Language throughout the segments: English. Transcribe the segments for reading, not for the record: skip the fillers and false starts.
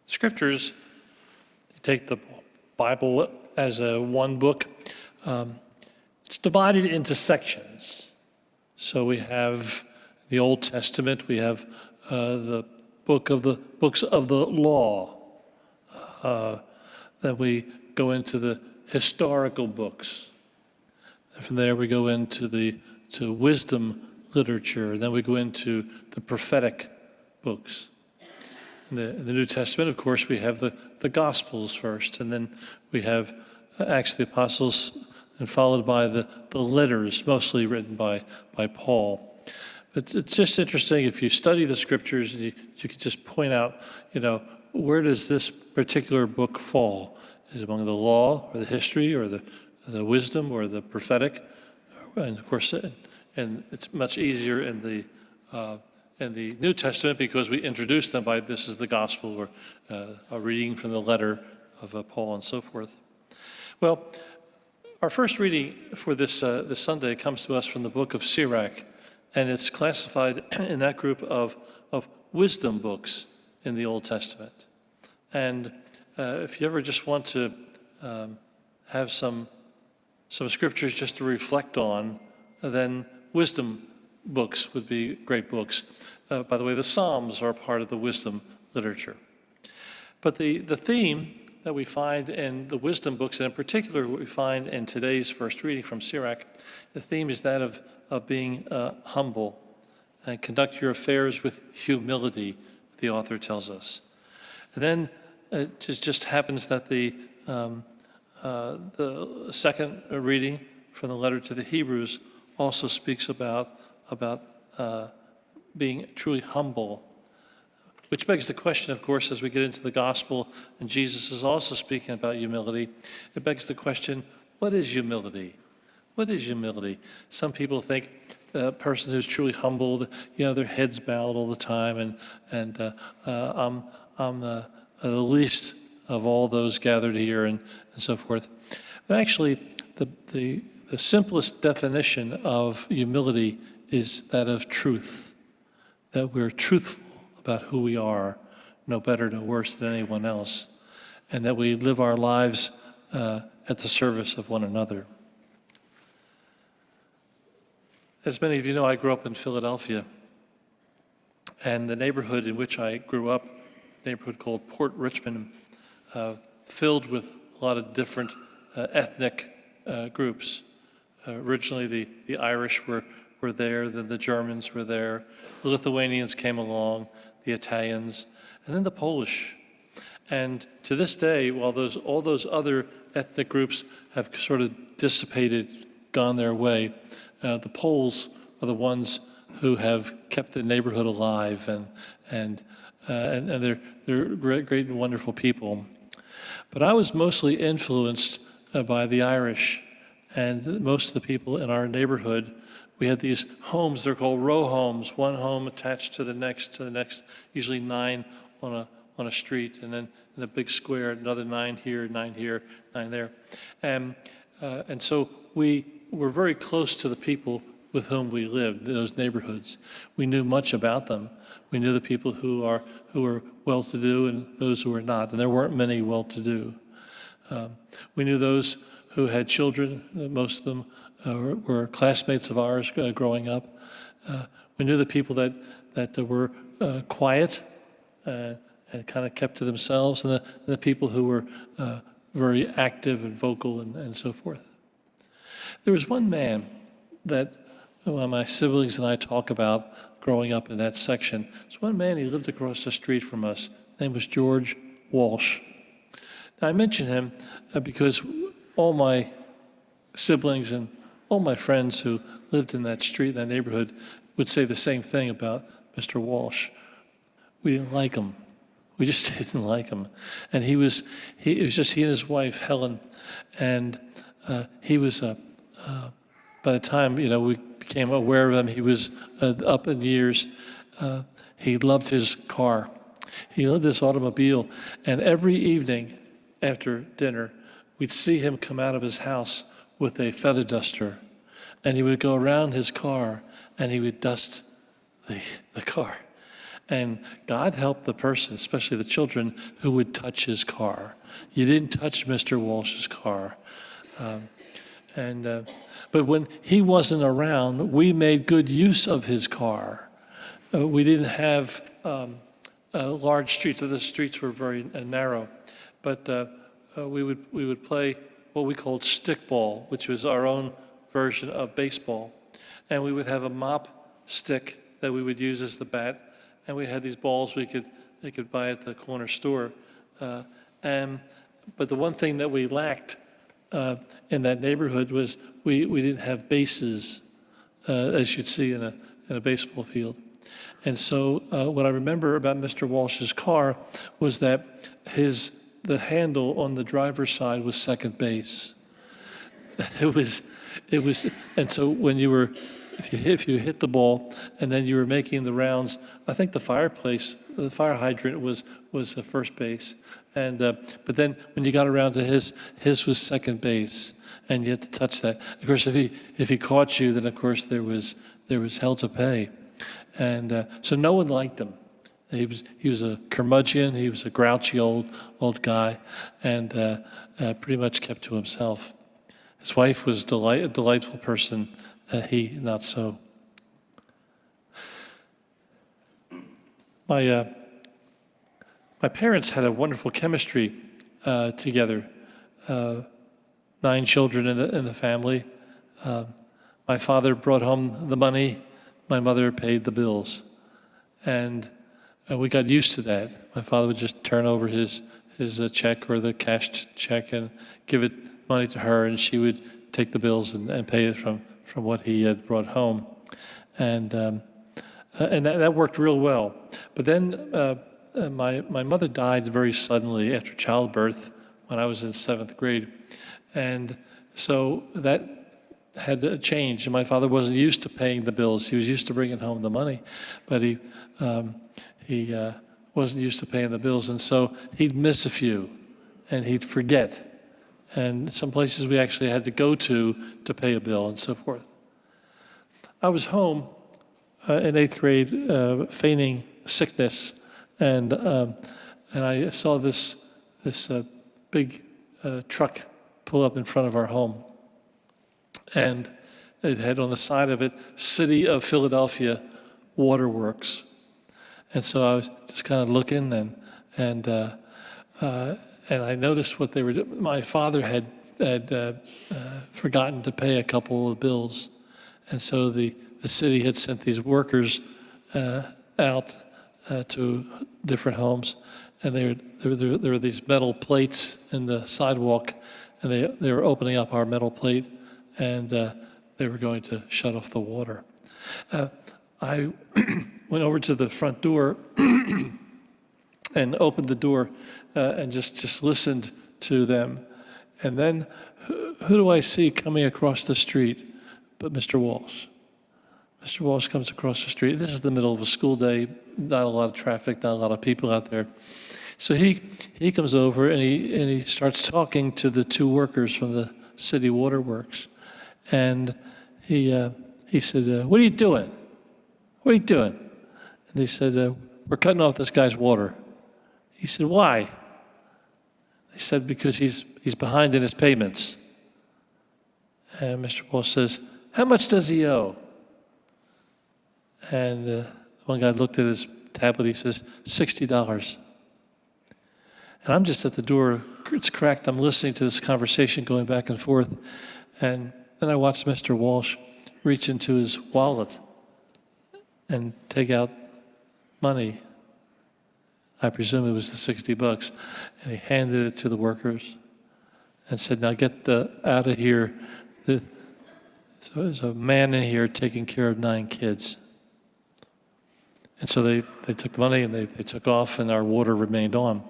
Scriptures, you take the Bible as one book. It's divided into sections. So we have the Old Testament, we have the books of the law. Then we go into the historical books. And from there we go into to wisdom literature. Then we go into the prophetic books. In the New Testament, of course, we have the Gospels first, and then we have Acts of the Apostles, and followed by the letters, mostly written by Paul. But it's just interesting if you study the Scriptures, you can just point out, where does this particular book fall? Is it among the law, or the history, or the wisdom, or the prophetic? And of course, and it's much easier in the New Testament because we introduce them by this is the gospel, or a reading from the letter of Paul and so forth. Well, our first reading for this Sunday comes to us from the book of Sirach, and it's classified in that group of wisdom books in the Old Testament. And if you ever just want to have some scriptures just to reflect on, then wisdom books would be great books. By the way, the Psalms are part of the wisdom literature. But the theme that we find in the wisdom books, and in particular what we find in today's first reading from Sirach, the theme is that of being humble and conduct your affairs with humility, the author tells us. And then it just happens that the second reading from the letter to the Hebrews also speaks about being truly humble, which begs the question, of course, as we get into the gospel, and Jesus is also speaking about humility, it begs the question, what is humility? What is humility? Some people think the person who's truly humbled, their head's bowed all the time, and I'm the least of all those gathered here, and so forth. But actually, the simplest definition of humility is that of truth, that we're truthful about who we are, no better, no worse than anyone else, and that we live our lives at the service of one another. As many of you know, I grew up in Philadelphia, and the neighborhood in which I grew up, a neighborhood called Port Richmond, filled with a lot of different ethnic groups. Originally, the Irish were there, then the Germans were there, the Lithuanians came along, the Italians, and then the Polish. And to this day, while all those other ethnic groups have sort of dissipated, gone their way, the Poles are the ones who have kept the neighborhood alive, and they're great and wonderful people. But I was mostly influenced by the Irish, and most of the people in our neighborhood. We had these homes, they're called row homes, one home attached to the next, usually 9 on a street, and then in a big square, another 9 here, 9 there. And so we were very close to the people with whom we lived, those neighborhoods. We knew much about them. We knew the people who were well-to-do and those who were not, and there weren't many well-to-do. We knew those who had children, most of them were classmates of ours growing up. We knew the people that were quiet and kind of kept to themselves, and the people who were very active and vocal and so forth. There was one man that my siblings and I talk about growing up in that section. There's one man, he lived across the street from us. His name was George Walsh. Now, I mention him because all my siblings and all my friends who lived in that street, that neighborhood, would say the same thing about Mr. Walsh. We didn't like him. We just didn't like him. And it was just he and his wife, Helen, and he was, by the time, we became aware of him, he was up in years. He loved his car. He loved this automobile. And every evening after dinner, we'd see him come out of his house with a feather duster, and he would go around his car and he would dust the car. And God helped the person, especially the children, who would touch his car. You didn't touch Mr. Walsh's car. But when he wasn't around, we made good use of his car. We didn't have large streets. The streets were very narrow. But we would play what we called stickball, which was our own version of baseball. And we would have a mop stick that we would use as the bat. And we had these balls they could buy at the corner store. But the one thing that we lacked in that neighborhood was we didn't have bases, as you'd see in a baseball field. And so what I remember about Mr. Walsh's car was that the handle on the driver's side was second base. It was, and so when you were, if you hit the ball and then you were making the rounds, I think the fire hydrant was the first base, but then when you got around to his was second base, and you had to touch that. Of course, if he caught you, then of course there was hell to pay, and so no one liked him. He was a curmudgeon. He was a grouchy old guy, and pretty much kept to himself. His wife was a delightful person. He not so. My parents had a wonderful chemistry together. 9 children in the family. My father brought home the money. My mother paid the bills, and we got used to that. My father would just turn over his check or the cashed check and give it money to her, and she would take the bills and pay it from what he had brought home, and that worked real well. But then my mother died very suddenly after childbirth when I was in 7th grade, and so that had to change. And my father wasn't used to paying the bills. He was used to bringing home the money, but he wasn't used to paying the bills, and so he'd miss a few, and he'd forget. And some places we actually had to go to pay a bill and so forth. I was home in 8th grade feigning sickness, and I saw this big truck pull up in front of our home. And it had on the side of it, City of Philadelphia Waterworks. And so I was just kind of looking, and I noticed what they were doing. My father had forgotten to pay a couple of bills, and so the city had sent these workers out to different homes, and there were these metal plates in the sidewalk, and they were opening up our metal plate, and they were going to shut off the water. I went over to the front door and opened the door and just listened to them. And then who do I see coming across the street but Mr. Walsh? Mr. Walsh comes across the street. This is the middle of a school day, not a lot of traffic, not a lot of people out there. So he comes over and he starts talking to the 2 workers from the city waterworks. And he said, "What are you doing? What are you doing?" And they said, "We're cutting off this guy's water." He said, "Why?" They said, "Because he's behind in his payments." And Mr. Walsh says, "How much does he owe?" And one guy looked at his tablet. He says, $60. And I'm just at the door. It's cracked. I'm listening to this conversation going back and forth. And then I watched Mr. Walsh reach into his wallet and take out money. I presume it was the $60. And he handed it to the workers and said, "Now get out of here." So there's a man in here taking care of 9 kids. And so they took the money and they took off, and our water remained on.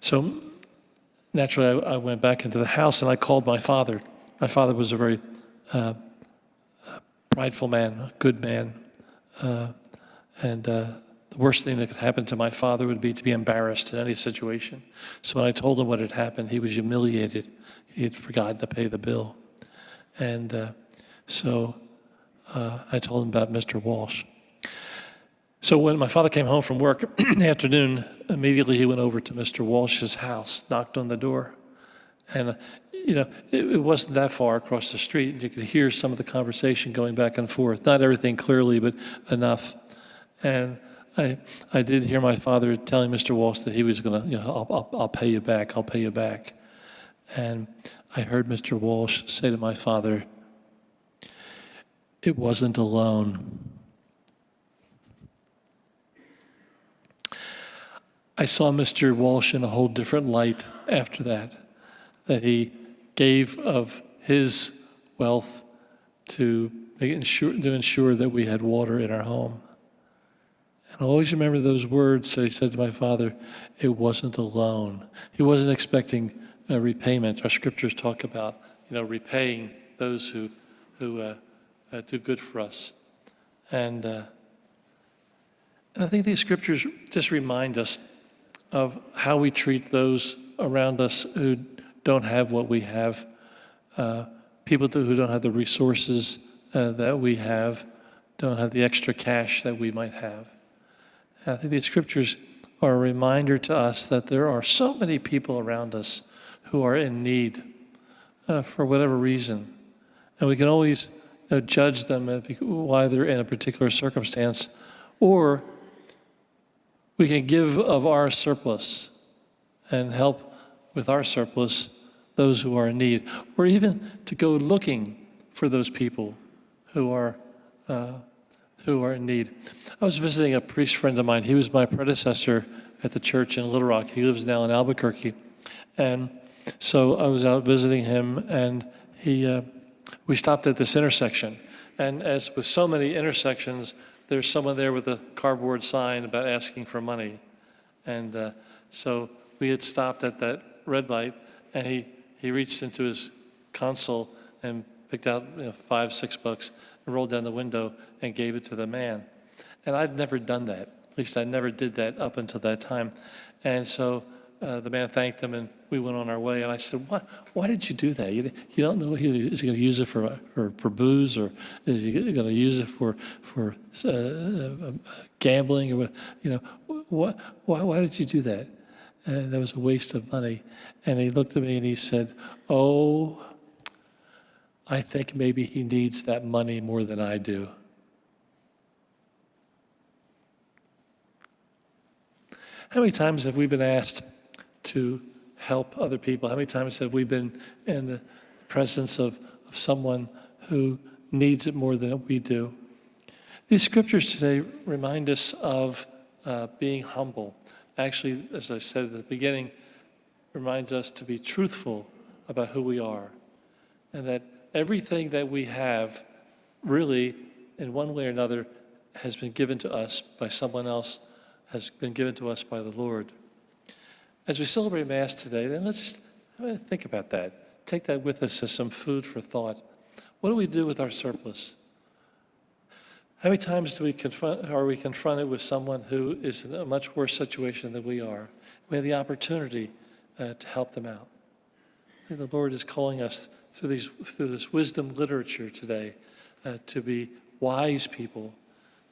So naturally, I went back into the house and I called my father. My father was a very prideful man, a good man. And the worst thing that could happen to my father would be to be embarrassed in any situation. So when I told him what had happened, he was humiliated. He had forgotten to pay the bill. And so I told him about Mr. Walsh. So when my father came home from work in the afternoon, immediately he went over to Mr. Walsh's house, knocked on the door. And, it wasn't that far across the street. You could hear some of the conversation going back and forth. Not everything clearly, but enough. And I did hear my father telling Mr. Walsh that he was going to, I'll pay you back, I'll pay you back. And I heard Mr. Walsh say to my father, it wasn't a loan. I saw Mr. Walsh in a whole different light after that he gave of his wealth to ensure that we had water in our home. And I always remember those words that he said to my father, it wasn't a loan. He wasn't expecting a repayment. Our scriptures talk about, repaying those who do good for us. And I think these scriptures just remind us of how we treat those around us who don't have what we have, people who don't have the resources that we have, don't have the extra cash that we might have. And I think these scriptures are a reminder to us that there are so many people around us who are in need for whatever reason. And we can always judge them why they're in a particular circumstance, or we can give of our surplus and help with our surplus those who are in need, or even to go looking for those people who are in need. I was visiting a priest friend of mine. He was my predecessor at the church in Little Rock. He lives now in Albuquerque. And so I was out visiting him, and we stopped at this intersection. And as with so many intersections, there's someone there with a cardboard sign about asking for money. And so we had stopped at that red light, and he reached into his console and picked out $5, $6 and rolled down the window and gave it to the man. And I'd never done that. At least I never did that up until that time. And so the man thanked him, and we went on our way. And I said, why did you do that? You don't know, is he going to use it for booze, or is he going to use it for gambling, or what? Why did you do that? And that was a waste of money. And he looked at me and he said, oh, I think maybe he needs that money more than I do. How many times have we been asked to help other people? How many times have we been in the presence of someone who needs it more than we do? These scriptures today remind us of being humble. Actually, as I said at the beginning, reminds us to be truthful about who we are, and that everything that we have really, in one way or another, has been given to us by someone else, has been given to us by the Lord. As we celebrate Mass today, then let's just think about that. Take that with us as some food for thought. What do we do with our surplus? How many times are we confronted with someone who is in a much worse situation than we are? We have the opportunity to help them out. I think the Lord is calling us through this wisdom literature today to be wise people,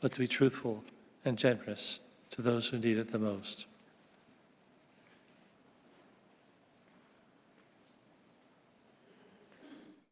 but to be truthful and generous to those who need it the most.